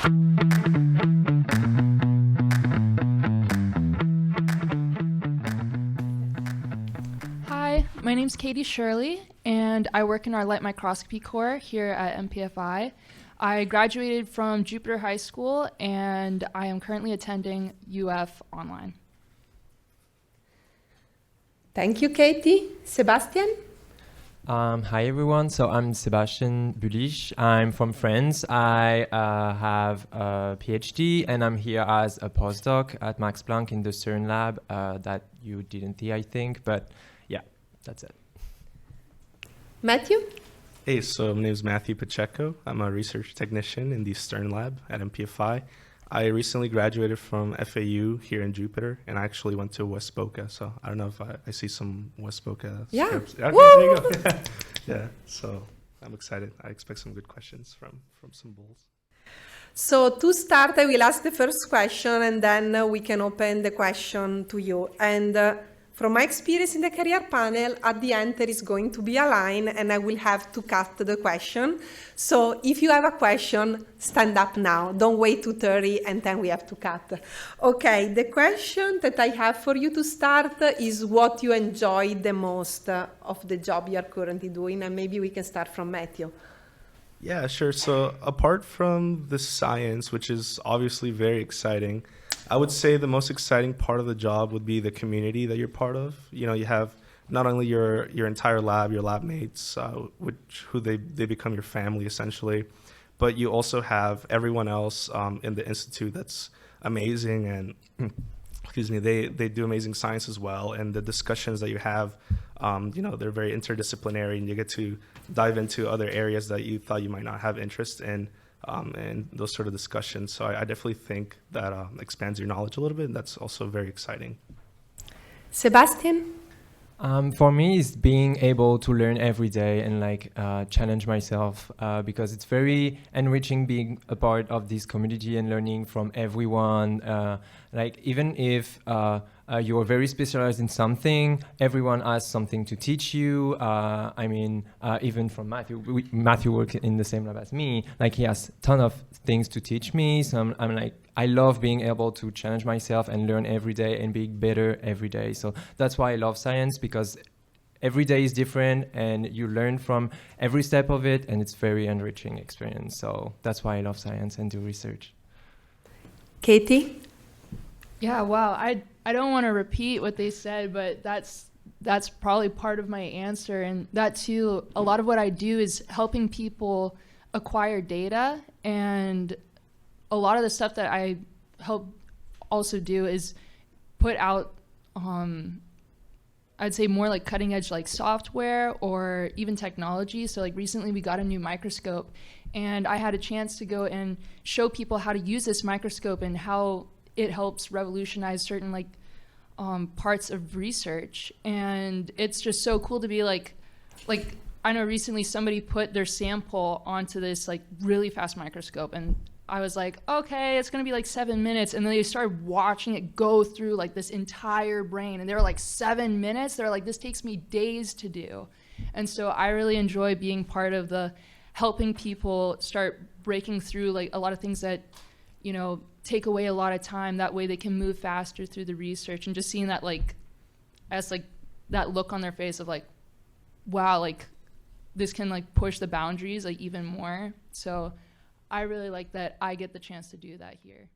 Hi, my name's Katie Shirley, and I work in our Light Microscopy Core here at MPFI. I graduated from Jupiter High School, and I am currently attending UF online. Thank you, Katie. Sebastian? Hi everyone, so I'm Sebastian Bullich. I'm from France. I have a Ph.D. and I'm here as a postdoc at Max Planck in the CERN lab that you didn't see, I think, but yeah, that's it. Matthew? Hey, so my name is Matthew Pacheco. I'm a research technician in the CERN lab at MPFI. I recently graduated from FAU here in Jupiter, and I actually went to West Boca. So I don't know if I see some West Boca scripts. Okay, there you go. Yeah, so I'm excited. I expect some good questions from some bulls. So to start, I will ask the first question, and then we can open the question to you. And from my experience in the career panel, at the end there is going to be a line, and I will have to cut the question. So if you have a question, stand up now. Don't wait to 30 and then we have to cut. Okay, the question that I have for you to start is what you enjoy the most of the job you are currently doing, and maybe we can start from Matthew. Yeah, sure. So apart from the science, which is obviously very exciting, I would say the most exciting part of the job would be the community that you're part of. You know, you have not only your entire lab, your lab mates, who they become your family essentially, but you also have everyone else in the institute that's amazing, and excuse me, they do amazing science as well. And the discussions that you have, you know, they're very interdisciplinary, and you get to dive into other areas that you thought you might not have interest in. And those sort of discussions. So I definitely think that expands your knowledge a little bit, and that's also very exciting. Sebastian? For me, it's being able to learn every day and challenge myself because it's very enriching being a part of this community and learning from everyone. Even if you're very specialized in something, everyone has something to teach you. Even from Matthew, Matthew works in the same lab as me. He has a ton of things to teach me. So I love being able to challenge myself and learn every day and be better every day. So that's why I love science, because every day is different and you learn from every step of it, and it's very enriching experience. So that's why I love science and do research. Katie? Yeah, wow. I don't want to repeat what they said, but that's probably part of my answer. And that too, a lot of what I do is helping people acquire data, and a lot of the stuff that I help also do is put out, I'd say more like cutting edge software or even technology. So recently we got a new microscope, and I had a chance to go and show people how to use this microscope and how it helps revolutionize certain parts of research. And it's just so cool to be I know recently somebody put their sample onto this really fast microscope, and I was like, okay, it's gonna be 7 minutes, and then they started watching it go through this entire brain, and they were 7 minutes. They're this takes me days to do. And so I really enjoy being part of the helping people start breaking through a lot of things that take away a lot of time. That way they can move faster through the research, and just seeing that that look on their face of wow, this can push the boundaries even more. So I really like that I get the chance to do that here.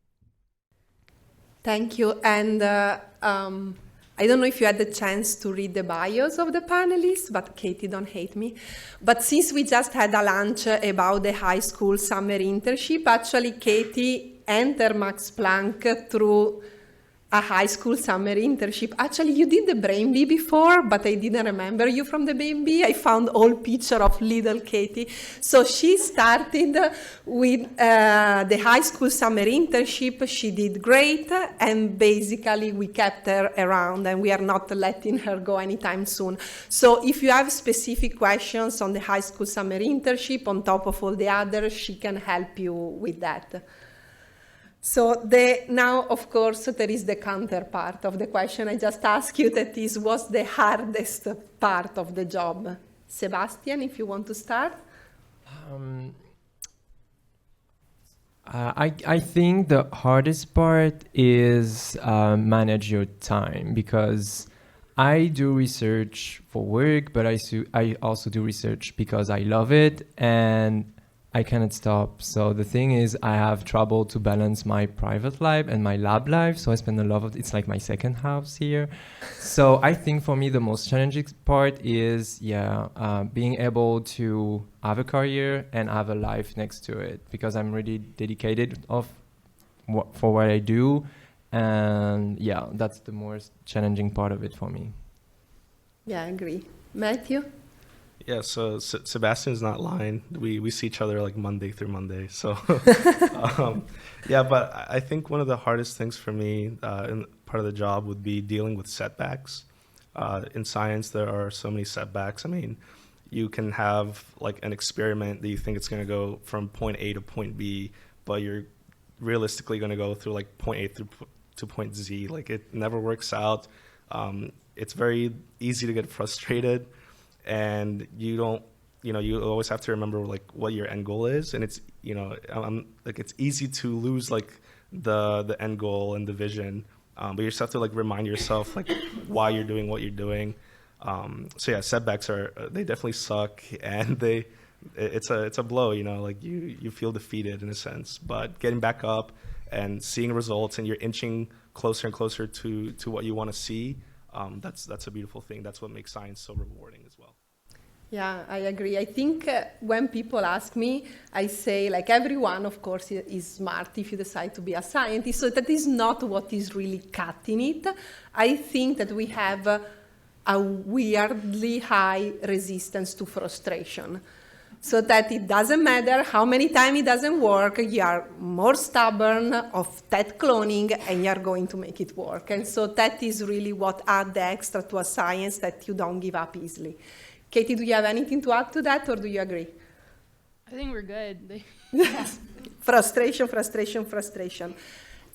Thank you. And I don't know if you had the chance to read the bios of the panelists, but Katie, don't hate me. But since we just had a lunch about the high school summer internship, actually Katie entered Max Planck through a high school summer internship. Actually, you did the Brain Bee before, but I didn't remember you from the Brain Bee. I found old picture of little Katie. So she started with the high school summer internship. She did great, and basically we kept her around, and we are not letting her go anytime soon. So if you have specific questions on the high school summer internship, on top of all the others, she can help you with that. So now, of course, there is the counterpart of the question I just asked you, that is, what's the hardest part of the job? Sebastian, if you want to start. I think the hardest part is manage your time, because I do research for work, but I also do research because I love it and I cannot stop. So the thing is, I have trouble to balance my private life and my lab life. So I spend a lot of, it's like my second house here. So I think for me, the most challenging part is, being able to have a career and have a life next to it, because I'm really dedicated for what I do. And yeah, that's the most challenging part of it for me. Yeah, I agree. Matthew? Yeah, so Sebastian's not lying. We see each other like Monday through Monday. So, yeah, but I think one of the hardest things for me in part of the job would be dealing with setbacks. In science, there are so many setbacks. I mean, you can have like an experiment that you think it's going to go from point A to point B, but you're realistically going to go through like point A through to point Z. Like it never works out. It's very easy to get frustrated. And you always have to remember like what your end goal is, and it's like it's easy to lose like the end goal and the vision, but you just have to like remind yourself like why you're doing what you're doing. So yeah, setbacks they definitely suck, and it's a blow. Like you feel defeated in a sense, but getting back up and seeing results, and you're inching closer and closer to what you want to see. That's a beautiful thing. That's what makes science so rewarding as well. Yeah, I agree. I think when people ask me, I say, like, everyone, of course, is smart if you decide to be a scientist. So that is not what is really cutting it. I think that we have a weirdly high resistance to frustration. So that it doesn't matter how many times it doesn't work, you are more stubborn of that cloning and you are going to make it work. And so that is really what adds the extra to a science, that you don't give up easily. Katie, do you have anything to add to that, or do you agree? I think we're good. Frustration.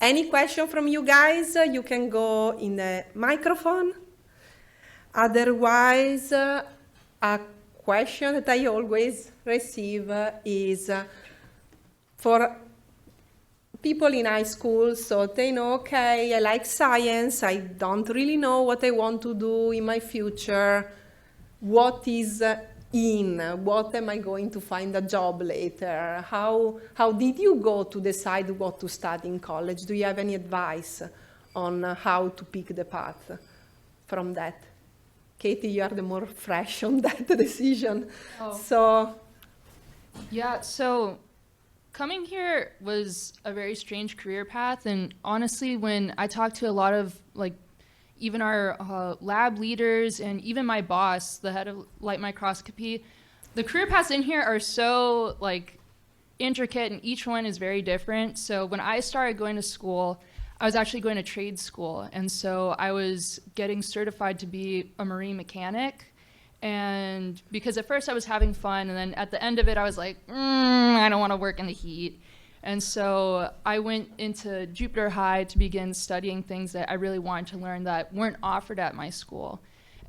Any question from you guys? You can go in the microphone. Otherwise, a question that I always receive is for people in high school, so they know, okay, I like science, I don't really know what I want to do in my future. What is what am I going to find a job later? How did you go to decide what to study in college? Do you have any advice on how to pick the path from that? Katie, you are the more fresh on that decision. Oh. So coming here was a very strange career path. And honestly, when I talked to a lot of even our lab leaders and even my boss, the head of Light Microscopy, the career paths in here are so intricate, and each one is very different. So when I started going to school, I was actually going to trade school. And so I was getting certified to be a marine mechanic. And because at first I was having fun, and then at the end of it, I was like, I don't want to work in the heat. And so I went into Jupiter High to begin studying things that I really wanted to learn that weren't offered at my school.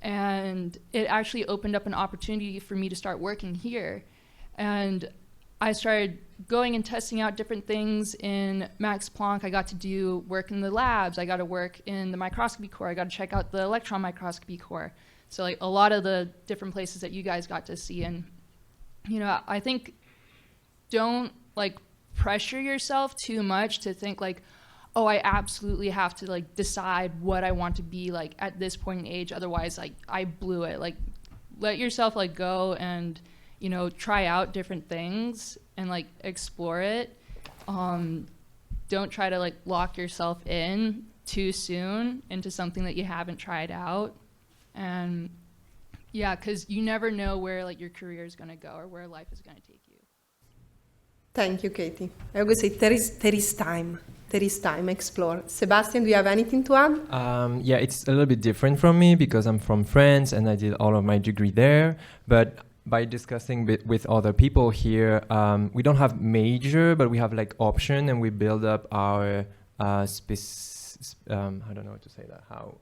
And it actually opened up an opportunity for me to start working here. And I started going and testing out different things in Max Planck. I got to do work in the labs. I got to work in the microscopy core. I got to check out the electron microscopy core. So a lot of the different places that you guys got to see. And, I think don't pressure yourself too much to think I absolutely have to decide what I want to be at this point in age. Otherwise, I blew it. Let yourself go and, try out different things and explore it. Don't try to lock yourself in too soon into something that you haven't tried out. And yeah, because you never know where your career is going to go or where life is going to take you. Thank you, Katie. I always say there is time. There is time. Explore. Sebastian, do you have anything to add? Yeah, it's a little bit different from me because I'm from France and I did all of my degree there. But by discussing with other people here, we don't have major, but we have option, and we build up our I don't know how to say that, how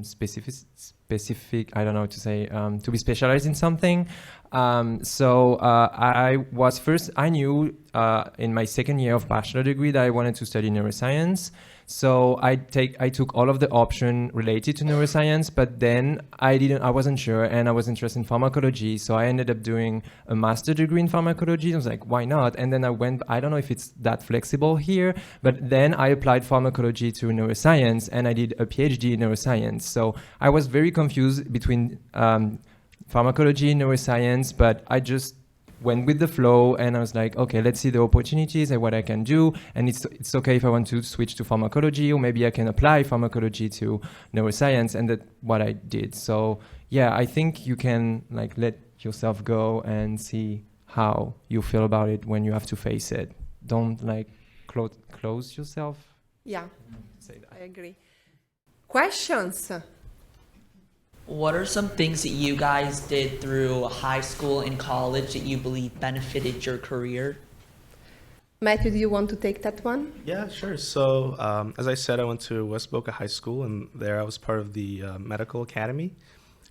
specific, I don't know how to say, to be specialized in something. So I knew in my second year of bachelor degree that I wanted to study neuroscience. So I took all of the options related to neuroscience, but then I wasn't sure, and I was interested in pharmacology. So I ended up doing a master degree in pharmacology. I was like, why not? And then I don't know if it's that flexible here, but then I applied pharmacology to neuroscience, and I did a PhD in neuroscience. So I was very confused between pharmacology and neuroscience, but I just went with the flow, and I was like, okay, let's see the opportunities and what I can do, and it's okay if I want to switch to pharmacology, or maybe I can apply pharmacology to neuroscience, and that's what I did. So yeah, I think you can like let yourself go and see how you feel about it when you have to face it. Don't like close yourself. Yeah, Say that. I agree. Questions? What are some things that you guys did through high school and college that you believe benefited your career? Matthew, do you want to take that one? Yeah, sure. So as I said, I went to West Boca High School, and there I was part of the medical academy.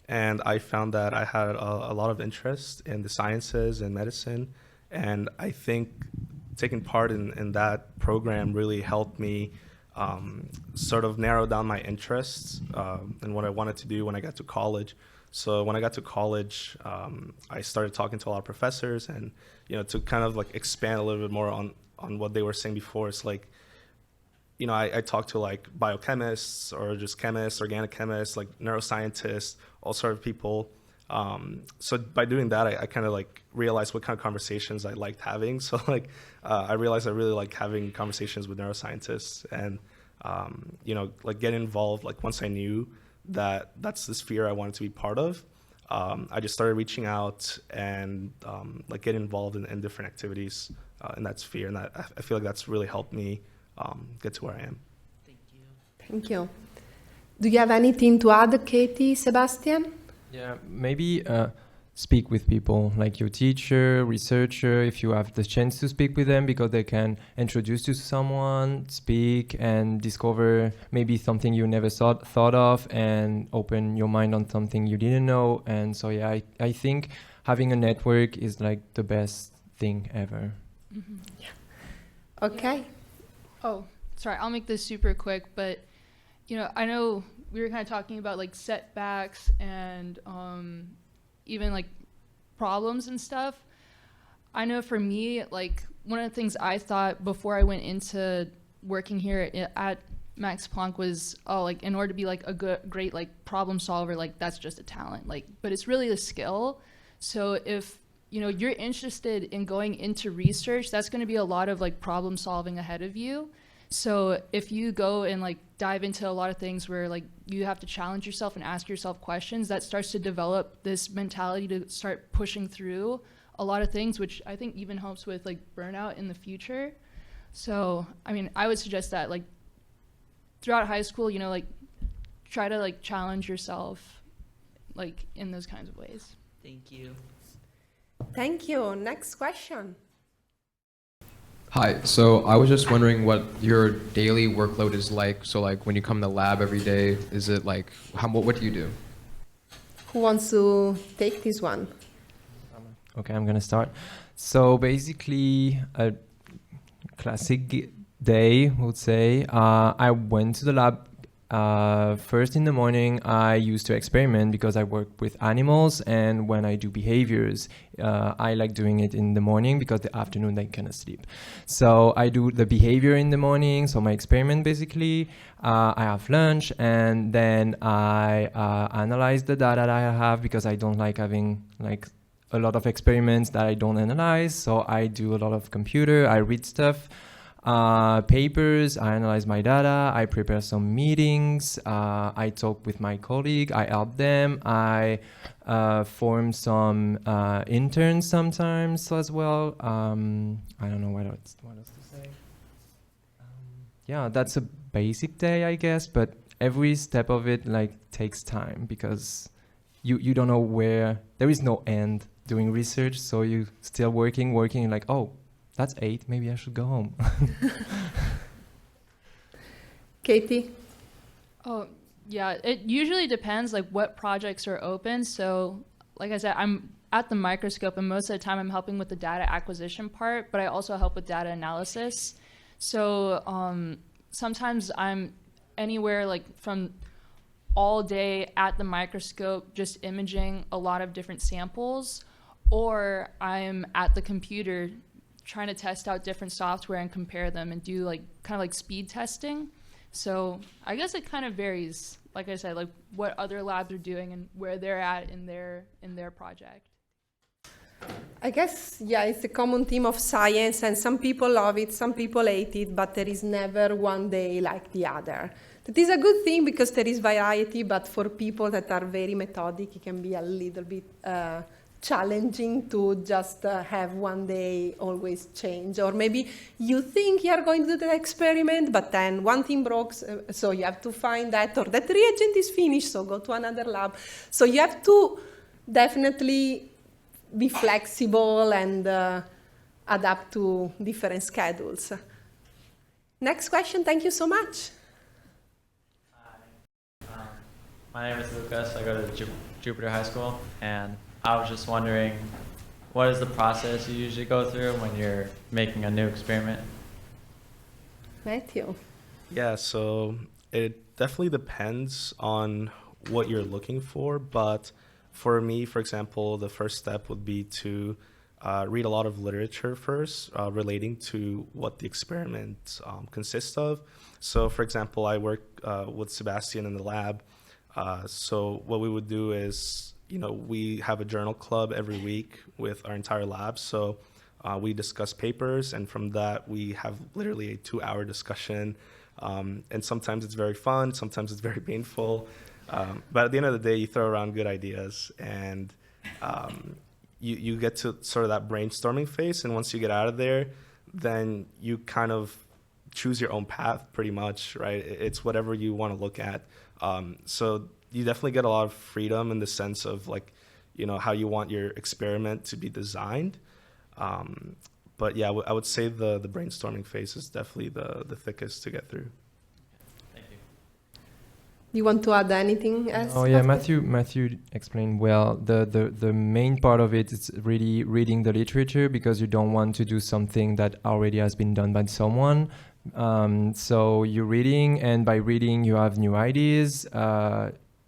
And I found that I had a lot of interest in the sciences and medicine. And I think taking part in that program really helped me sort of narrow down my interests and what I wanted to do when I got to college. So when I got to college, I started talking to a lot of professors, and to kind of like expand a little bit more on what they were saying before. It's like, I talked to like biochemists or just chemists, organic chemists, like neuroscientists, all sort of people. So by doing that, I kind of like realized what kind of conversations I liked having. So like I realized I really like having conversations with neuroscientists, and like get involved. Like once I knew that that's the sphere I wanted to be part of, I just started reaching out and like get involved in different activities in that sphere, and I feel like that's really helped me get to where I am. Thank you. Thank you. Do you have anything to add, Katie, Sebastian? Yeah, maybe speak with people like your teacher, researcher, if you have the chance to speak with them, because they can introduce you to someone, speak and discover maybe something you never thought of, and open your mind on something you didn't know. And so yeah, I think having a network is like the best thing ever. Mm-hmm. Yeah. Okay. Oh, sorry, I'll make this super quick, but I know we were kind of talking about like setbacks and even like problems and stuff. I know for me, like one of the things I thought before I went into working here at Max Planck was, like in order to be like a great like problem solver, like that's just a talent, like, but it's really a skill. So if you're interested in going into research, that's going to be a lot of like problem solving ahead of you. So if you go and like dive into a lot of things where like you have to challenge yourself and ask yourself questions, that starts to develop this mentality to start pushing through a lot of things, which I think even helps with like burnout in the future. So, I mean, I would suggest that like throughout high school, like try to like challenge yourself like in those kinds of ways. Thank you. Thank you. Next question. Hi, so I was just wondering what your daily workload is like. So like when you come to the lab every day, is it like, what do you do? Who wants to take this one? Okay, I'm gonna start. So basically, a classic day, I would say. I went to the lab first in the morning. I used to experiment because I work with animals, and when I do behaviors, I like doing it in the morning because the afternoon I kind of sleep. So I do the behavior in the morning, so my experiment basically. I have lunch, and then I analyze the data that I have, because I don't like having like a lot of experiments that I don't analyze. So I do a lot of computer, I read stuff. Papers, I analyze my data, I prepare some meetings, I talk with my colleague, I help them, I form some interns sometimes as well. I don't know what else to say. Yeah, that's a basic day, I guess, but every step of it like takes time, because you don't know where, there is no end doing research, so you still working, like, oh, that's 8, maybe I should go home. Katie? Oh, yeah, it usually depends like what projects are open. So like I said, I'm at the microscope and most of the time I'm helping with the data acquisition part, but I also help with data analysis. So sometimes I'm anywhere like from all day at the microscope just imaging a lot of different samples, or I'm at the computer trying to test out different software and compare them and do like kind of like speed testing. So I guess it kind of varies, like I said, like what other labs are doing and where they're at in their project. I guess, yeah, it's a common theme of science, and some people love it, some people hate it, but there is never one day like the other. That is a good thing because there is variety, but for people that are very methodic, it can be a little bit challenging to just have one day always change. Or maybe you think you are going to do the experiment, but then one thing broke, so you have to find that, or that reagent is finished, so go to another lab. So you have to definitely be flexible and adapt to different schedules. Next question, thank you so much. Hi, my name is Lucas. I go to Jupiter High School, and I was just wondering, what is the process you usually go through when you're making a new experiment? Matthew. Yeah, so it definitely depends on what you're looking for, but for me, for example, the first step would be to read a lot of literature first relating to what the experiment consists of. So, for example, I work with Sebastian in the lab. So what we would do is, we have a journal club every week with our entire lab. So we discuss papers, and from that, we have literally a 2-hour discussion. And sometimes it's very fun, sometimes it's very painful. But at the end of the day, you throw around good ideas, and you get to sort of that brainstorming phase. And once you get out of there, then you kind of choose your own path pretty much, right? It's whatever you want to look at. So you definitely get a lot of freedom in the sense of how you want your experiment to be designed. But yeah, I would say the brainstorming phase is definitely the thickest to get through. You want to add anything else? Oh yeah, Matthew explained well. The main part of it is really reading the literature, because you don't want to do something that already has been done by someone. So you're reading, and by reading you have new ideas,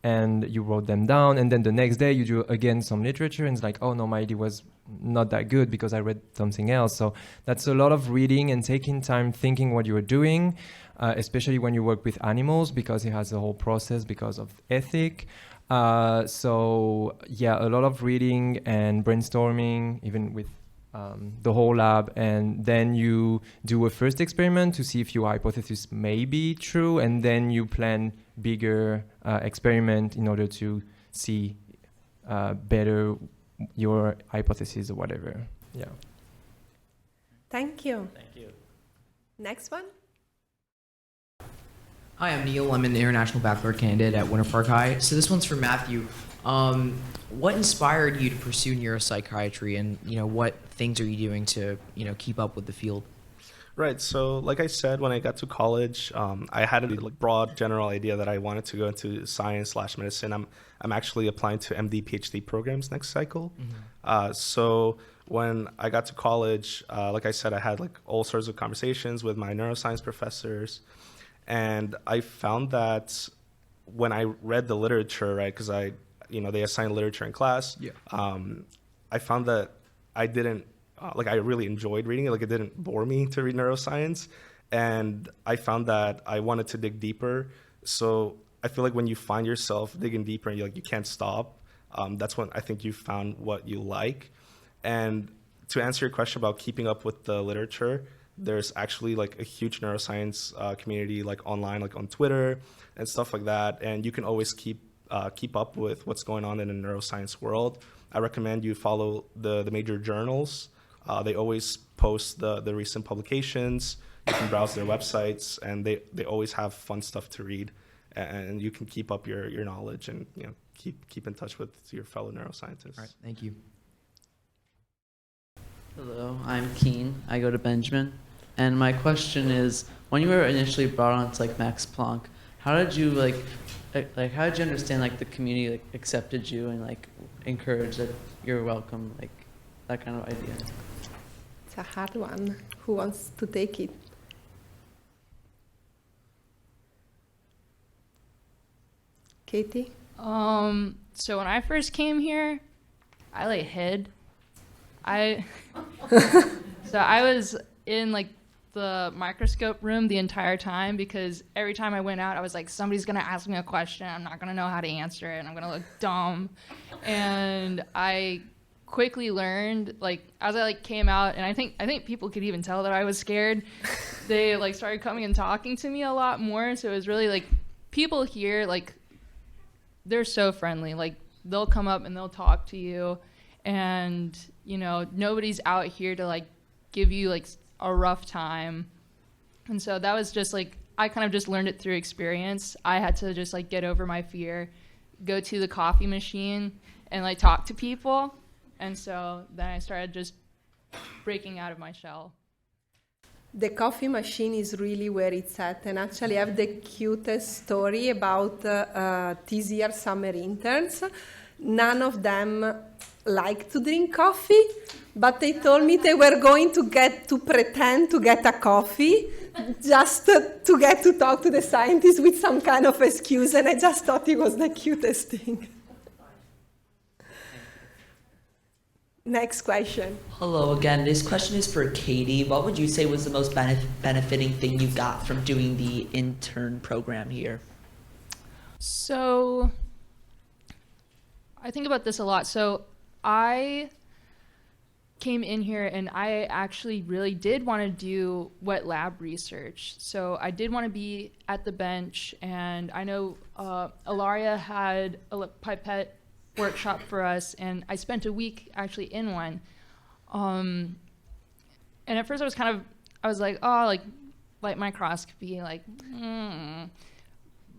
and you wrote them down, and then the next day you do again some literature, and it's like, oh no, my idea was not that good because I read something else. So that's a lot of reading and taking time thinking what you are doing. Especially when you work with animals, because it has a whole process because of ethic. So yeah, a lot of reading and brainstorming, even with the whole lab. And then you do a first experiment to see if your hypothesis may be true, and then you plan bigger experiment in order to see better your hypothesis or whatever. Yeah. Thank you. Thank you. Next one. Hi, I'm Neil. I'm an international baccalaureate candidate at Winter Park High. So this one's for Matthew. What inspired you to pursue neuropsychiatry, and what things are you doing to keep up with the field? Right. So, like I said, when I got to college, I had a broad general idea that I wanted to go into science/medicine. I'm actually applying to MD Ph.D. programs next cycle. Mm-hmm. So when I got to college, like I said, I had all sorts of conversations with my neuroscience professors. And I found that when I read the literature, right, because they assign literature in class. Yeah. I found that I didn't I really enjoyed reading it. It didn't bore me to read neuroscience, and I found that I wanted to dig deeper. So I feel like when you find yourself digging deeper and you can't stop, that's when I think you found what you like. And to answer your question about keeping up with the literature, there's actually a huge neuroscience community online, on Twitter and stuff like that. And you can always keep up with what's going on in the neuroscience world. I recommend you follow the major journals. They always post the recent publications. You can browse their websites, and they always have fun stuff to read. And you can keep up your knowledge and keep in touch with your fellow neuroscientists. All right, thank you. Hello, I'm Keen. I go to Benjamin. And my question is, when you were initially brought on to Max Planck, how did you how did you understand like the community like accepted you and like encouraged that you're welcome, like that kind of idea? It's a hard one. Who wants to take it? Katie? So when I first came here, I like hid. So I was in like the microscope room the entire time because every time I went out, I was like, somebody's gonna ask me a question. I'm not gonna know how to answer it, and I'm gonna look dumb. And I quickly learned, like, as I like came out, and I think people could even tell that I was scared. They like started coming and talking to me a lot more. So it was really like people here, like, they're so friendly. Like, they'll come up and they'll talk to you, and you know, nobody's out here to like give you like a rough time. And so that was just like, I kind of just learned it through experience. I had to just like get over my fear, go to the coffee machine and like talk to people. And so then I started just breaking out of my shell. The coffee machine is really where it's at, and actually I have the cutest story about this year's summer interns. None of them like to drink coffee, but they told me they were going to pretend to get a coffee just to get to talk to the scientists with some kind of excuse, and I just thought it was the cutest thing. Next question. Hello again. This question is for Katie. What would you say was the most benefiting thing you got from doing the intern program here? So I think about this a lot. So I came in here and I actually really did want to do wet lab research. So I did want to be at the bench, and I know Ilaria had a pipette workshop for us, and I spent a week actually in one. And at first I was like, oh, like light microscopy, like,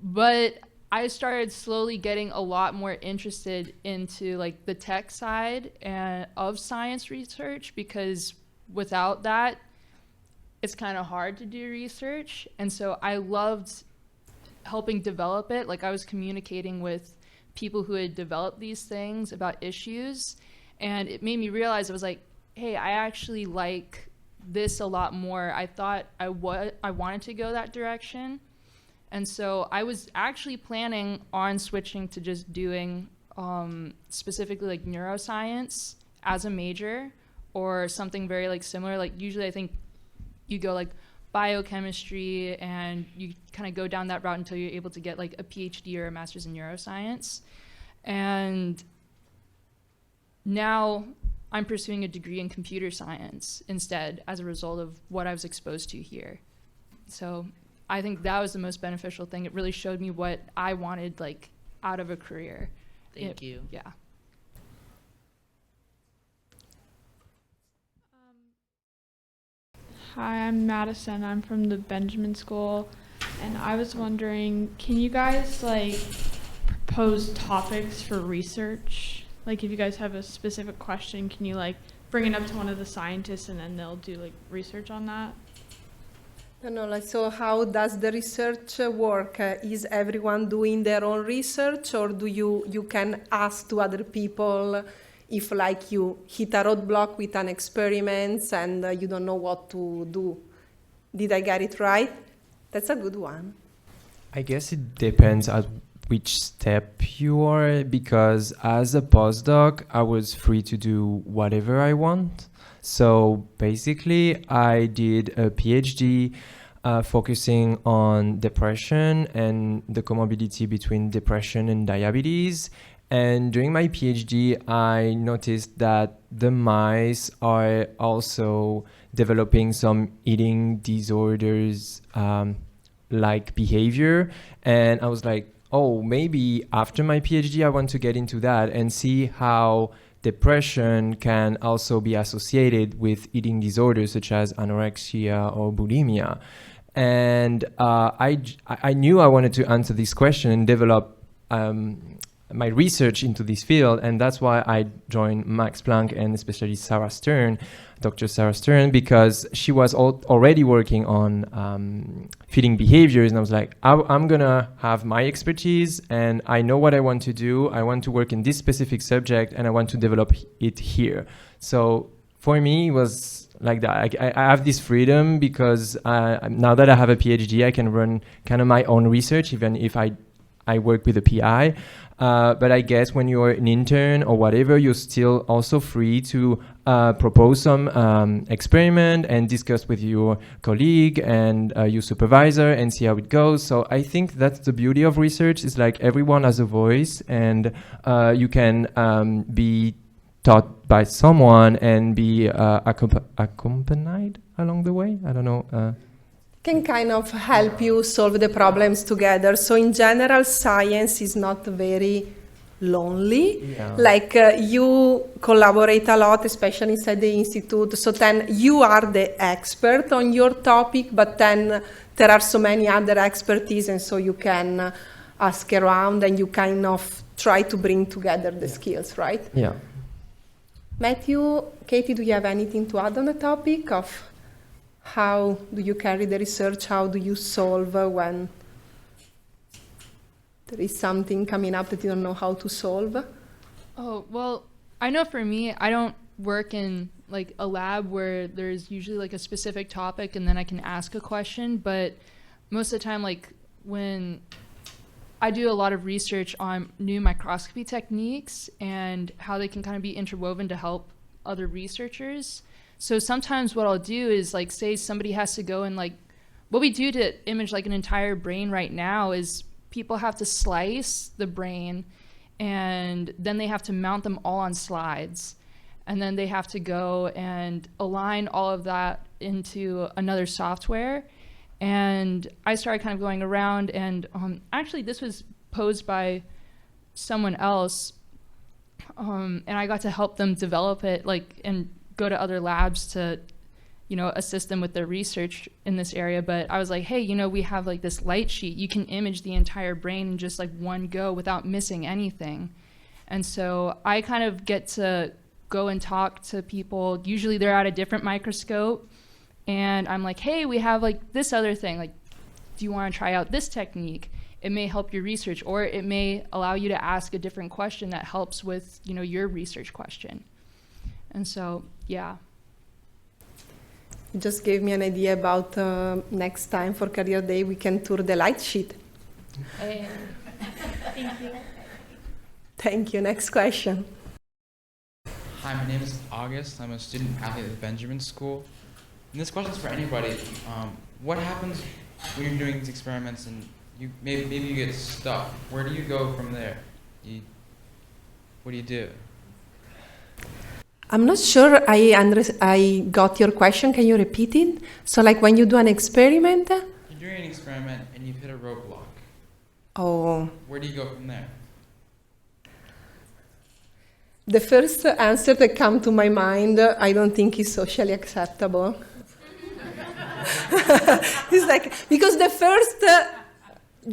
But I started slowly getting a lot more interested into like the tech side of science research, because without that, it's kind of hard to do research. And so I loved helping develop it. Like, I was communicating with people who had developed these things about issues, and it made me realize, I was like, hey, I actually like this a lot more. I thought I wanted to go that direction. And so I was actually planning on switching to just doing specifically like neuroscience as a major, or something very like similar. Like, usually I think you go like biochemistry and you kind of go down that route until you're able to get like a Ph.D. or a master's in neuroscience. And now I'm pursuing a degree in computer science instead, as a result of what I was exposed to here. So I think that was the most beneficial thing. It really showed me what I wanted, like, out of a career. Thank you. Yeah. Hi, I'm Madison. I'm from the Benjamin School, and I was wondering, can you guys like propose topics for research? Like, if you guys have a specific question, can you like bring it up to one of the scientists and then they'll do like research on that? No, like, so how does the research work? Is everyone doing their own research, or do you can ask to other people if like you hit a roadblock with an experiment and you don't know what to do? Did I get it right? That's a good one. I guess it depends at which step you are, because as a postdoc, I was free to do whatever I want. So basically, I did a PhD focusing on depression and the comorbidity between depression and diabetes. And during my PhD, I noticed that the mice are also developing some eating disorders like behavior. And I was like, oh, maybe after my PhD, I want to get into that and see how depression can also be associated with eating disorders such as anorexia or bulimia. And I knew I wanted to answer this question and develop my research into this field, and that's why I joined Max Planck and especially Sarah Stern, Dr. Sarah Stern, because she was already working on feeding behaviors, and I was like, I'm gonna have my expertise, and I know what I want to do. I want to work in this specific subject, and I want to develop it here. So for me, it was like that. I have this freedom because now that I have a PhD, I can run kind of my own research, even if I work with a PI. But I guess when you're an intern or whatever, you're still also free to propose some experiment and discuss with your colleague and your supervisor and see how it goes. So I think that's the beauty of research, is like everyone has a voice, and you can be taught by someone and be accompanied along the way. I don't know. Can kind of help you solve the problems together. So in general, science is not very lonely. Yeah. Like you collaborate a lot, especially inside the institute. So then you are the expert on your topic, but then there are so many other expertise, and so you can ask around and you kind of try to bring together the skills, right? Yeah. Matthew, Katie, do you have anything to add on the topic of how do you carry the research? How do you solve when there is something coming up that you don't know how to solve? Oh, well, I know for me, I don't work in like a lab where there's usually like a specific topic and then I can ask a question, but most of the time, like when I do a lot of research on new microscopy techniques and how they can kind of be interwoven to help other researchers. So sometimes what I'll do is, like, say somebody has to go and, like, what we do to image like an entire brain right now is people have to slice the brain and then they have to mount them all on slides. And then they have to go and align all of that into another software. And I started kind of going around, and actually this was posed by someone else, and I got to help them develop it, like, and go to other labs to, you know, assist them with their research in this area. But I was like, hey, you know, we have like this light sheet. You can image the entire brain in just like one go without missing anything. And so I kind of get to go and talk to people. Usually they're at a different microscope. And I'm like, hey, we have like this other thing. Like, do you want to try out this technique? It may help your research, or it may allow you to ask a different question that helps with, you know, your research question. And so, yeah. You just gave me an idea about next time for Career Day, we can tour the light sheet. Hey. Thank you. Thank you. Next question. Hi, my name is August. I'm a student athlete at the Benjamin School. And this question's for anybody. What happens when you're doing these experiments and maybe you get stuck? Where do you go from there? What do you do? I'm not sure I got your question. Can you repeat it? So like when you do an experiment? You're doing an experiment and you've hit a roadblock. Oh. Where do you go from there? The first answer that comes to my mind, I don't think is socially acceptable. It's like, because the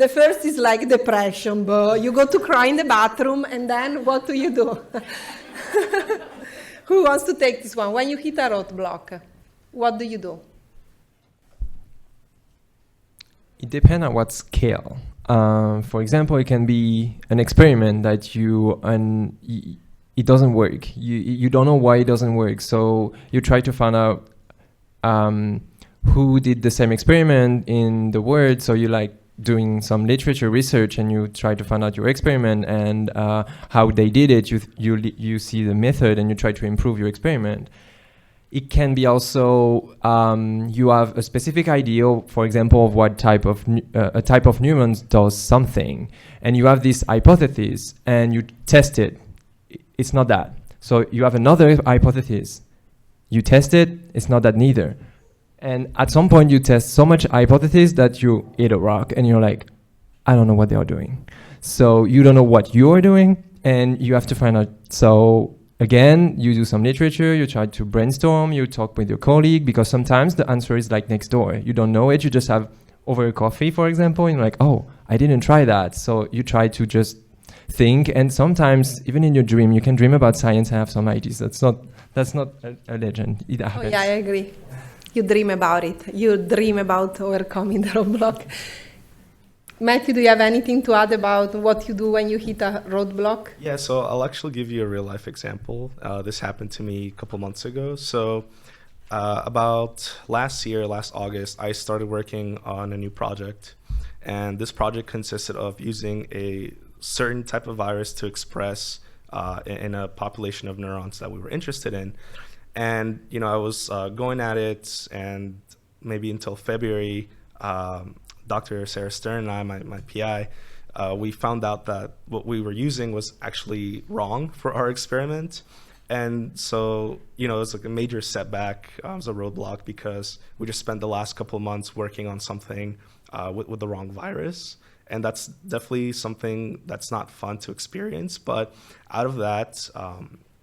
first is like depression, but you go to cry in the bathroom, and then what do you do? Who wants to take this one? When you hit a roadblock, what do you do? It depends on what scale. For example, it can be an experiment that it doesn't work. You don't know why it doesn't work, so you try to find out who did the same experiment in the world. So you like doing some literature research and you try to find out your experiment and how they did it. You see the method and you try to improve your experiment. It can be also you have a specific idea, for example, of what type of a type of neurons does something, and you have this hypothesis and you test it. It's not that. So you have another hypothesis. You test it. It's not that neither. And at some point you test so much hypothesis that you hit a rock and you're like, I don't know what they are doing. So you don't know what you're doing and you have to find out. So again, you do some literature, you try to brainstorm, you talk with your colleague, because sometimes the answer is like next door. You don't know it, you just have over a coffee, for example, and you're like, oh, I didn't try that. So you try to just think. And sometimes, even in your dream, you can dream about science and have some ideas. That's not a legend. It Oh, happens. yeah, I agree. You dream about it. You dream about overcoming the roadblock. Matthew, do you have anything to add about what you do when you hit a roadblock? Yeah, so I'll actually give you a real life example. This happened to me a couple months ago. So about last August, I started working on a new project. And this project consisted of using a certain type of virus to express in a population of neurons that we were interested in. And, you know, I was going at it, and maybe until February, Dr. Sarah Stern and I, my PI, we found out that what we were using was actually wrong for our experiment. And so, you know, it was like a major setback. It was a roadblock because we just spent the last couple of months working on something with the wrong virus. And that's definitely something that's not fun to experience. But out of that,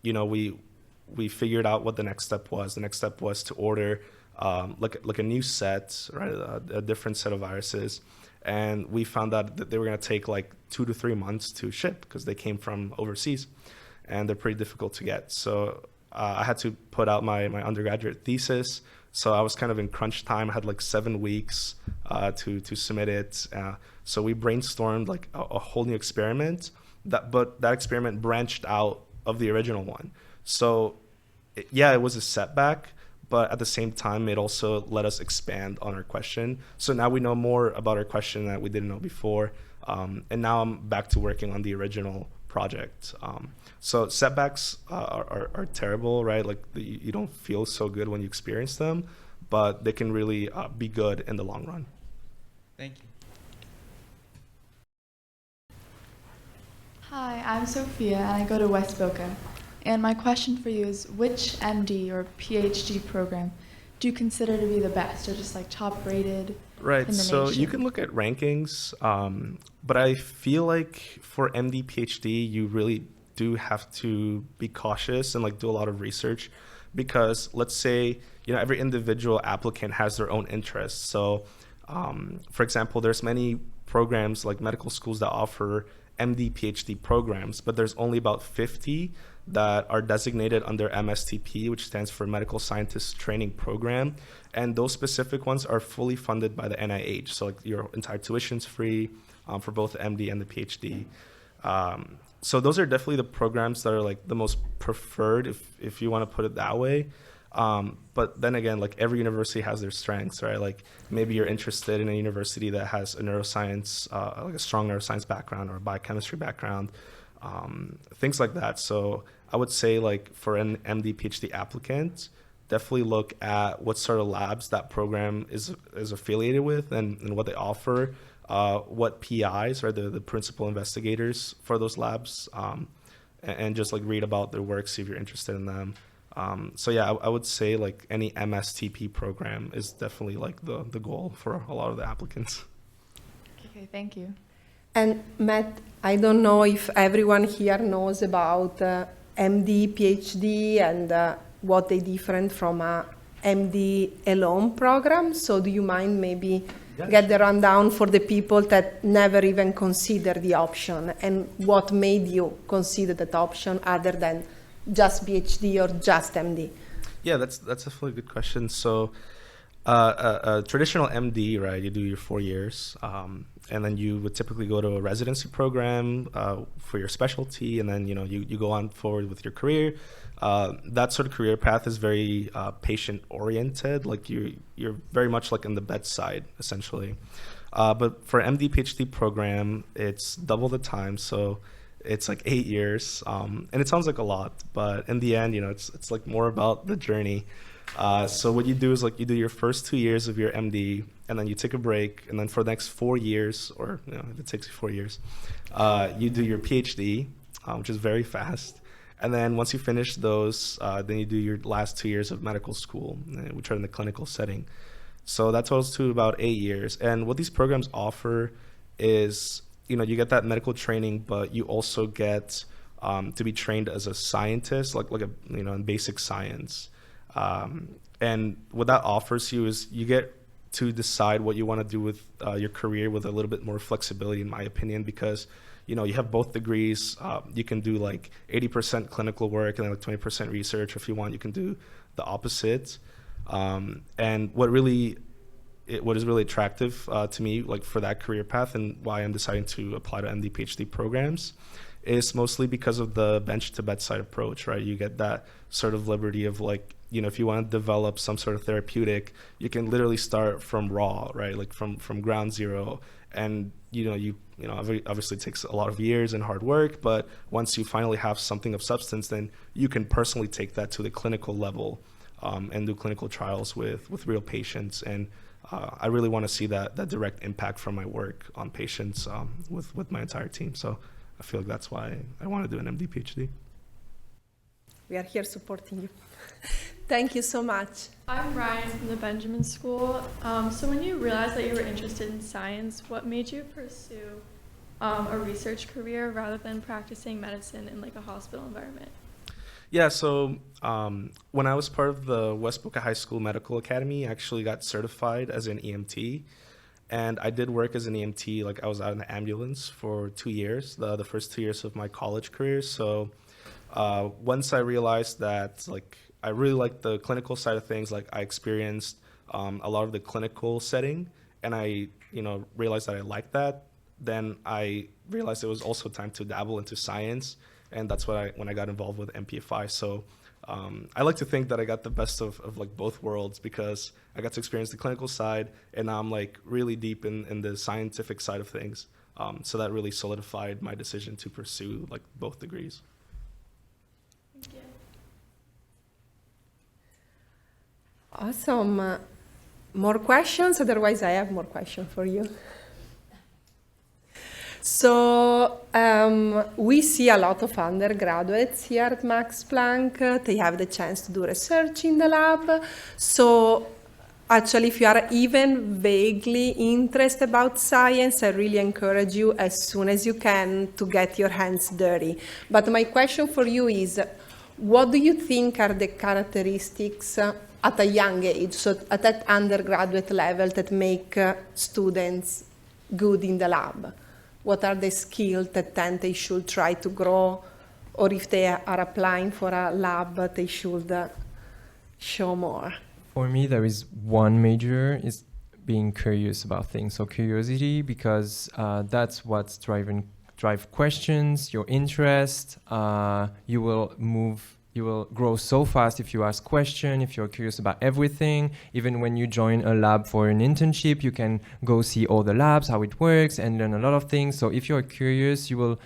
you know, we figured out what the next step was. The next step was to order like a new set, right, a different set of viruses. And we found out that they were going to take like 2 to 3 months to ship because they came from overseas, and they're pretty difficult to get. So I had to put out my undergraduate thesis. So I was kind of in crunch time. I had like 7 weeks to submit it. So we brainstormed like a whole new experiment, but that experiment branched out of the original one. So yeah, it was a setback, but at the same time, it also let us expand on our question. So now we know more about our question that we didn't know before. And now I'm back to working on the original project. So setbacks are terrible, right? Like you don't feel so good when you experience them, but they can really be good in the long run. Thank you. Hi, I'm Sophia, and I go to West Boca. And my question for you is, which MD or PhD program do you consider to be the best, or just like top rated? Right, in the so nation? you can look at rankings, but I feel like for MD, PhD, you really do have to be cautious and like do a lot of research, because let's say, you know, every individual applicant has their own interests. So, for example, there's many programs like medical schools that offer MD, PhD programs, but there's only about 50 that are designated under MSTP, which stands for Medical Scientist Training Program. And those specific ones are fully funded by the NIH. So like your entire tuition's free for both the MD and the PhD. So those are definitely the programs that are like the most preferred, if you want to put it that way. But then again, like every university has their strengths, right? Like maybe you're interested in a university that has a neuroscience, like a strong neuroscience background or a biochemistry background, things like that. So I would say like for an MD, PhD applicant, definitely look at what sort of labs that program is affiliated with and what they offer, what PIs are the principal investigators for those labs, and just like read about their work, see if you're interested in them. So yeah, I would say like any MSTP program is definitely like the goal for a lot of the applicants. Okay, thank you. And Matt, I don't know if everyone here knows about MD, PhD, and what they different from a MD alone program. So do you mind maybe get the rundown for the people that never even consider the option, and what made you consider that option other than just PhD or just MD? Yeah, that's definitely a good question. So a traditional MD, right, you do your 4 years, and then you would typically go to a residency program for your specialty, and then you go on forward with your career. That sort of career path is very patient oriented, like you're very much like in the bedside essentially. But for MD PhD program, it's double the time, so it's like 8 years, and it sounds like a lot, but in the end, it's like more about the journey. So what you do is like you do your first 2 years of your MD, and then you take a break, and then for the next 4 years, or if it takes you 4 years, you do your PhD, which is very fast. And then once you finish those, then you do your last 2 years of medical school, which are in the clinical setting. So that totals to about 8 years. And what these programs offer is, you get that medical training, but you also get to be trained as a scientist, like in basic science. And what that offers you is you get to decide what you want to do with your career with a little bit more flexibility, in my opinion, because you have both degrees. You can do like 80% clinical work and then like 20% research. If you want, you can do the opposite. And what is really attractive to me, like for that career path, and why I'm deciding to apply to MD PhD programs, is mostly because of the bench to bedside approach, right? You get that sort of liberty of like, if you want to develop some sort of therapeutic, you can literally start from raw, right? Like from ground zero. And, obviously it takes a lot of years and hard work, but once you finally have something of substance, then you can personally take that to the clinical level and do clinical trials with real patients. And I really want to see that direct impact from my work on patients with my entire team. So I feel like that's why I want to do an MD PhD. We are here supporting you. Thank you so much. I'm Ryan from the Benjamin School. So when you realized that you were interested in science, what made you pursue a research career rather than practicing medicine in like a hospital environment? Yeah, so when I was part of the West Boca High School Medical Academy, I actually got certified as an EMT. And I did work as an EMT, like I was out in the ambulance for 2 years, the first 2 years of my college career. So once I realized that like I really liked the clinical side of things, like I experienced a lot of the clinical setting, and I realized that I liked that, then I realized it was also time to dabble into science, and that's when I got involved with MPFI. So I like to think that I got the best of like both worlds, because I got to experience the clinical side, and now I'm like really deep in the scientific side of things. So that really solidified my decision to pursue like both degrees. Thank you. Awesome. More questions? Otherwise, I have more questions for you. So we see a lot of undergraduates here at Max Planck. They have the chance to do research in the lab. So actually, if you are even vaguely interested about science, I really encourage you as soon as you can to get your hands dirty. But my question for you is, what do you think are the characteristics at a young age, so at that undergraduate level, that make students good in the lab? What are the skills that then they should try to grow, or if they are applying for a lab, they should show more? For me, there is one major is being curious about things. So curiosity, because that's what's drive questions, your interest. You will grow so fast if you ask questions, if you're curious about everything. Even when you join a lab for an internship, you can go see all the labs, how it works, and learn a lot of things. So if you're curious, you will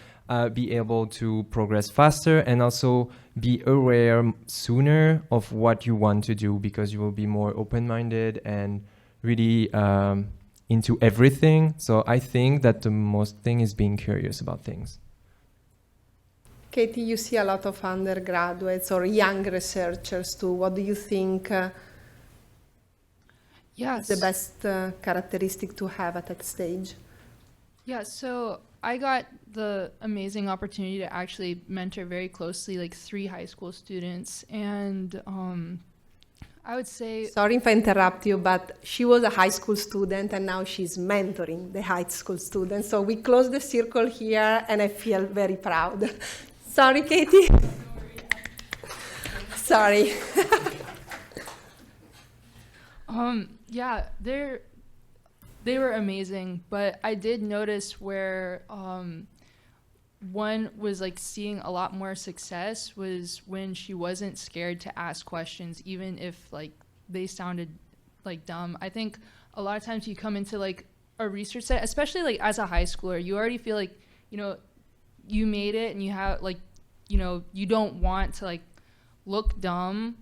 be able to progress faster, and also be aware sooner of what you want to do, because you will be more open-minded and really into everything. So I think that the most thing is being curious about things. Katie, you see a lot of undergraduates or young researchers too. What do you think is the best characteristic to have at that stage? Yeah, so I got the amazing opportunity to actually mentor very closely like 3 high school students, and I would say... Sorry if I interrupt you, but she was a high school student and now she's mentoring the high school students. So we close the circle here, and I feel very proud. Sorry, Katie. Sorry. Yeah, they were amazing, but I did notice where one was like seeing a lot more success was when she wasn't scared to ask questions, even if like they sounded like dumb. I think a lot of times you come into like a research set, especially like as a high schooler, you already feel like, you made it, and you have like, you don't want to like look dumb,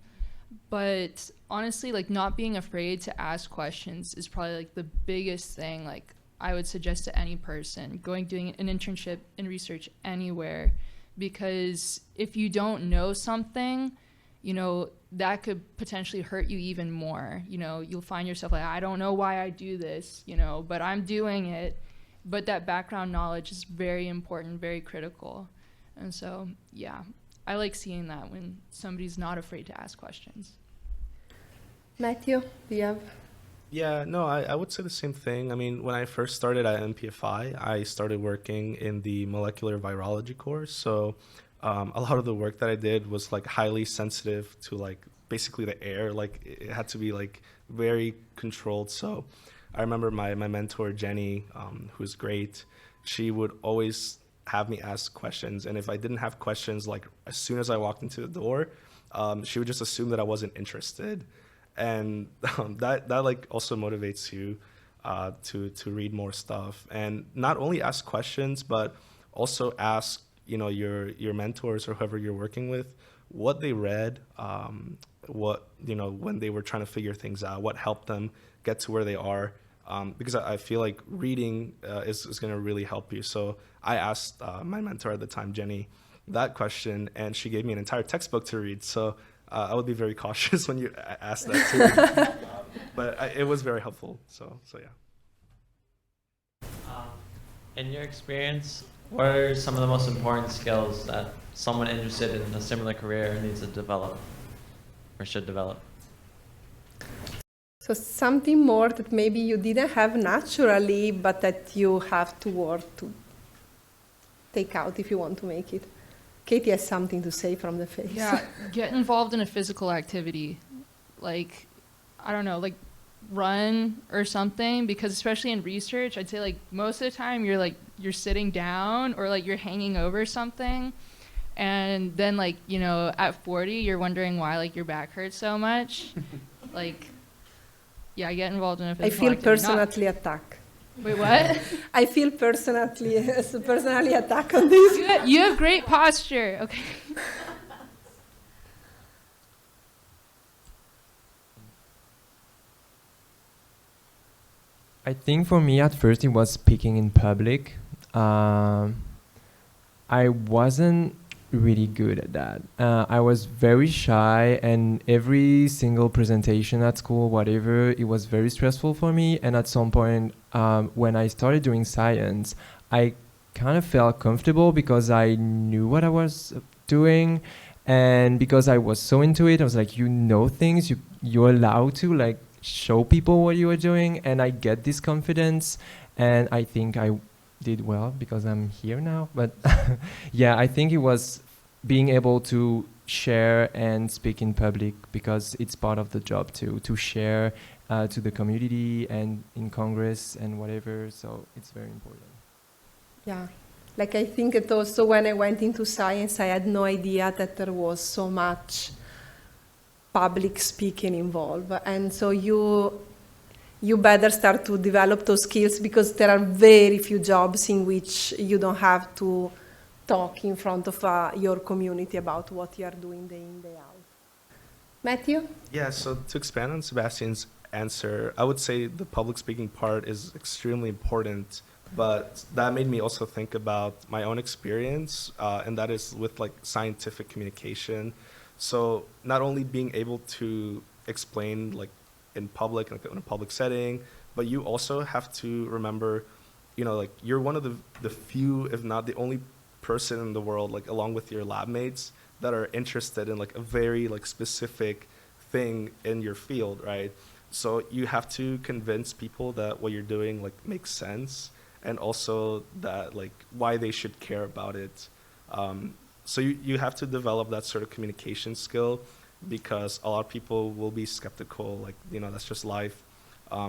but honestly, like not being afraid to ask questions is probably like the biggest thing like I would suggest to any person doing an internship in research anywhere, because if you don't know something, that could potentially hurt you even more. You'll find yourself like, I don't know why I do this, but I'm doing it. But that background knowledge is very important, very critical. And so, yeah, I like seeing that when somebody's not afraid to ask questions. Matthew, do you have? Yeah, no, I would say the same thing. I mean, when I first started at MPFI, I started working in the molecular virology course. So a lot of the work that I did was like highly sensitive to like basically the air. Like it had to be like very controlled. So I remember my mentor, Jenny, who's great, she would always have me ask questions. And if I didn't have questions, like as soon as I walked into the door, she would just assume that I wasn't interested. And that like also motivates you to read more stuff and not only ask questions, but also ask, you know, your mentors or whoever you're working with, what they read, what, you know, when they were trying to figure things out, what helped them get to where they are. Because I feel like reading is going to really help you. So I asked my mentor at the time, Jenny, that question, and she gave me an entire textbook to read. So I would be very cautious when you ask that too. But it was very helpful. So yeah. In your experience, what are some of the most important skills that someone interested in a similar career needs to develop or should develop? So something more that maybe you didn't have naturally, but that you have to work to take out if you want to make it. Katie has something to say from the face. Yeah, get involved in a physical activity. Like, I don't know, like run or something, because especially in research, I'd say like most of the time you're sitting down or like you're hanging over something. And then like, you know, at 40, you're wondering why like your back hurts so much. Like, yeah, get involved in a physical activity. I feel personally attacked. Wait, what? I feel personally attacked on this. You have great posture. Okay. I think for me at first it was speaking in public. I wasn't really good at that. I was very shy, and every single presentation at school, whatever, it was very stressful for me. And at some point, when I started doing science, I kind of felt comfortable because I knew what I was doing, and because I was so into it, I was like, you know things, you're allowed to like show people what you are doing, and I get this confidence, and I think I did well because I'm here now. But yeah, I think it was being able to share and speak in public, because it's part of the job to share to the community and in Congress and whatever. So it's very important. Yeah, like I think it also when I went into science, I had no idea that there was so much public speaking involved. And so you better start to develop those skills, because there are very few jobs in which you don't have to talk in front of your community about what you are doing day in, day out. Matthew? Yeah, so to expand on Sebastian's answer, I would say the public speaking part is extremely important, but that made me also think about my own experience, and that is with like scientific communication. So not only being able to explain like in public, like in a public setting, but you also have to remember, you know, like you're one of the few, if not the only person in the world, like along with your lab mates, that are interested in like a very like specific thing in your field, right? So you have to convince people that what you're doing like makes sense, and also that like why they should care about it. So you have to develop that sort of communication skill, because a lot of people will be skeptical, like, you know, that's just life.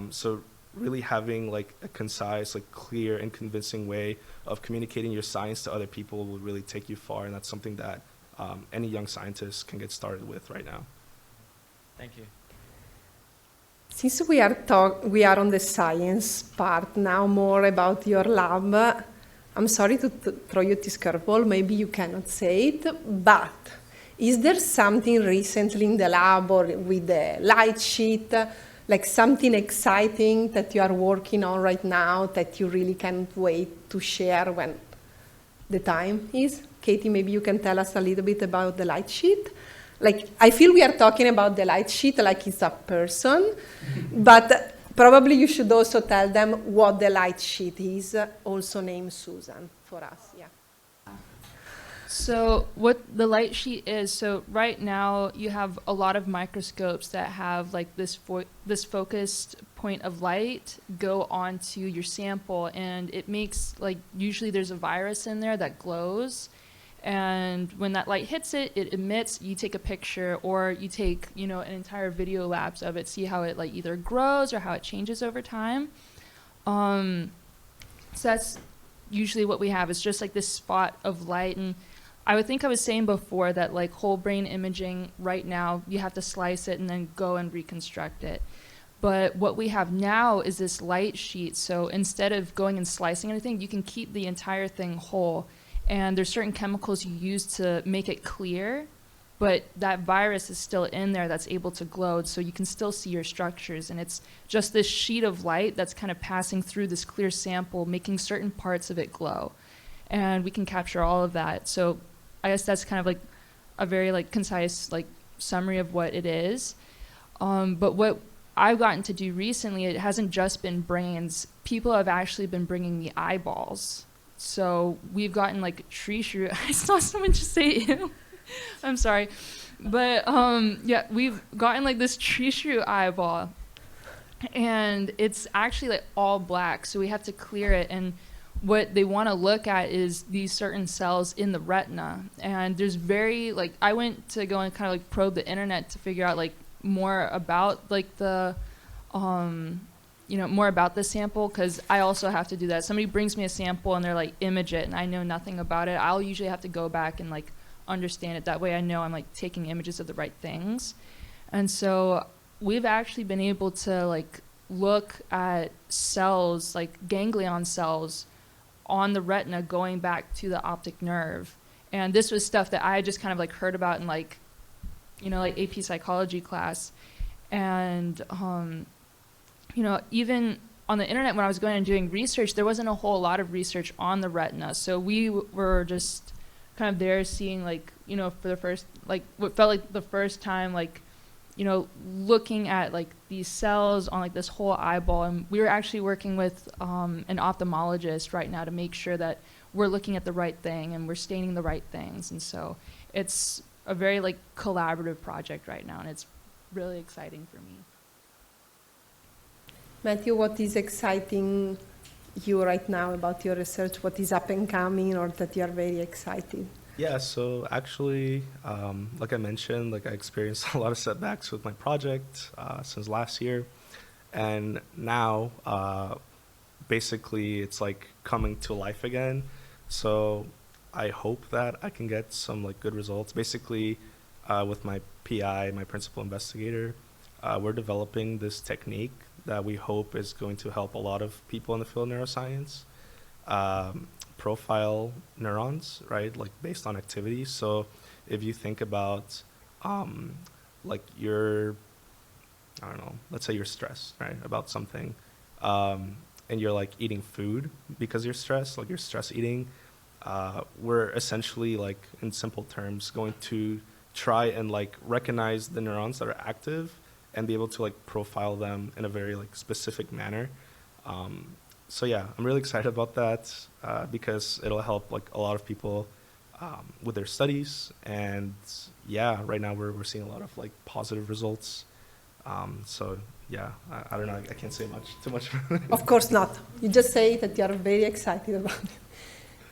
So really having like a concise, like clear and convincing way of communicating your science to other people will really take you far, and that's something that any young scientist can get started with right now. Thank you. Since we are on the science part now, more about your lab, I'm sorry to throw you this curveball, maybe you cannot say it, but is there something recently in the lab or with the light sheet, like something exciting that you are working on right now that you really can't wait to share when the time is? Katie, maybe you can tell us a little bit about the light sheet. Like, I feel we are talking about the light sheet like it's a person, but probably you should also tell them what the light sheet is, also named Susan, for us. Yeah. So what the light sheet is, so right now you have a lot of microscopes that have like this focused point of light go onto your sample, and it makes, like, usually there's a virus in there that glows, and when that light hits it, it emits. You take a picture, or you take, you know, an entire video lapse of it, see how it like either grows or how it changes over time. So that's usually what we have, is just like this spot of light. And I would think I was saying before that like whole brain imaging right now, you have to slice it and then go and reconstruct it. But what we have now is this light sheet. So instead of going and slicing anything, you can keep the entire thing whole. And there's certain chemicals you use to make it clear, but that virus is still in there that's able to glow, so you can still see your structures. And it's just this sheet of light that's kind of passing through this clear sample, making certain parts of it glow. And we can capture all of that. So I guess that's kind of like a very like concise like summary of what it is. But what I've gotten to do recently, it hasn't just been brains. People have actually been bringing me eyeballs. So we've gotten like tree shrew. I saw someone just say ew. I'm sorry. But yeah, we've gotten like this tree shrew eyeball, and it's actually like all black. So we have to clear it. And what they want to look at is these certain cells in the retina. And there's very like, I went to go and kind of like probe the internet to figure out like more about like the you know, more about the sample, because I also have to do that. Somebody brings me a sample and they're like, image it, and I know nothing about it. I'll usually have to go back and like understand it. That way I know I'm like taking images of the right things. And so we've actually been able to like look at cells, like ganglion cells on the retina going back to the optic nerve. And this was stuff that I just kind of like heard about in like, you know, like AP psychology class. And you know, even on the internet when I was going and doing research, there wasn't a whole lot of research on the retina. So we were just kind of there seeing like, you know, for the first, like what felt like the first time, like, you know, looking at like these cells on like this whole eyeball. And we were actually working with an ophthalmologist right now to make sure that we're looking at the right thing and we're staining the right things. And so it's a very like collaborative project right now, and it's really exciting for me. Matthew, what is exciting you right now about your research? What is up and coming, or that you are very excited? Yeah, so actually, like I mentioned, like I experienced a lot of setbacks with my project since last year. And now, basically, it's like coming to life again. So I hope that I can get some like good results. Basically, with my PI, my principal investigator, we're developing this technique that we hope is going to help a lot of people in the field of neuroscience profile neurons, right? Like based on activity. So if you think about like you're, I don't know, let's say you're stressed, right, about something, and you're like eating food because you're stressed, like you're stress eating, we're essentially like in simple terms going to try and like recognize the neurons that are active and be able to like profile them in a very like specific manner. So yeah, I'm really excited about that because it'll help like a lot of people with their studies. And yeah, right now we're seeing a lot of like positive results. So yeah, I don't know, I can't say too much. Of course not. You just say that you are very excited about it.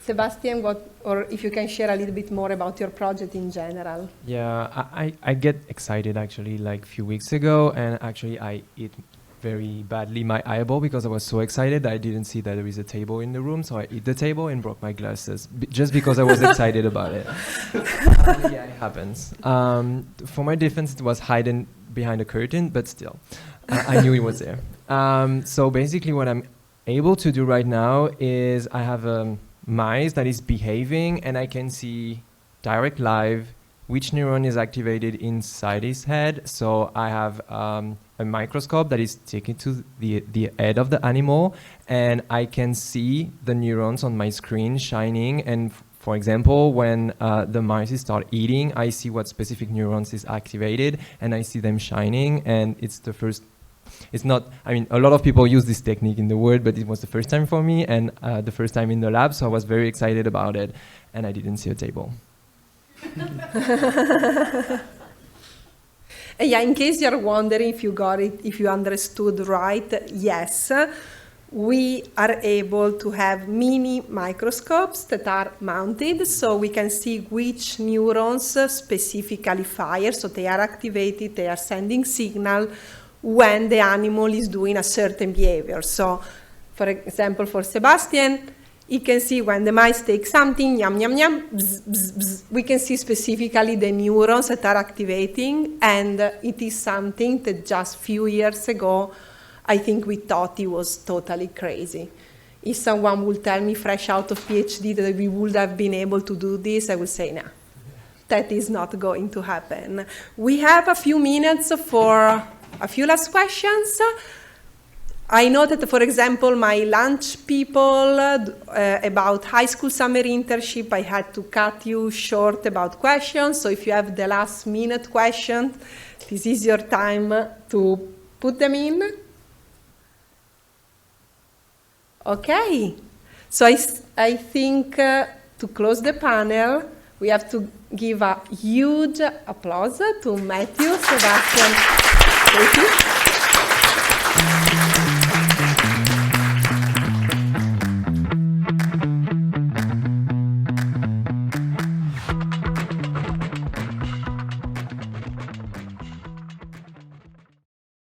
Sebastian, or if you can share a little bit more about your project in general. Yeah, I get excited actually like a few weeks ago, and actually I ate very badly my eyeball because I was so excited I didn't see that there is a table in the room, so I ate the table and broke my glasses just because I was excited about it. Yeah, it happens. For my defense, it was hidden behind a curtain, but still, I knew it was there. So basically what I'm able to do right now is I have a mice that is behaving, and I can see direct live which neuron is activated inside his head. So I have a microscope that is taken to the head of the animal, and I can see the neurons on my screen shining. And for example, when the mice start eating, I see what specific neurons is activated, and I see them shining. And it's the first. It's not, I mean, a lot of people use this technique in the world, but it was the first time for me, and the first time in the lab, so I was very excited about it, and I didn't see a table. Yeah, in case you're wondering if you got it, if you understood right, yes, we are able to have mini microscopes that are mounted, so we can see which neurons specifically fire, so they are activated, they are sending signal when the animal is doing a certain behavior. So, for example, for Sebastian, you can see when the mice take something, yum, yum, yum, bzz, bzz, bzz. We can see specifically the neurons that are activating, and it is something that just few years ago, I think we thought it was totally crazy. If someone would tell me fresh out of PhD that we would have been able to do this, I would say, no, that is not going to happen. We have a few minutes for a few last questions. I know that, for example, my lunch people about high school summer internship, I had to cut you short about questions. So if you have the last minute questions, this is your time to put them in. Okay. So I think to close the panel, we have to give a huge applause to Matthew, Sebastian, Katie.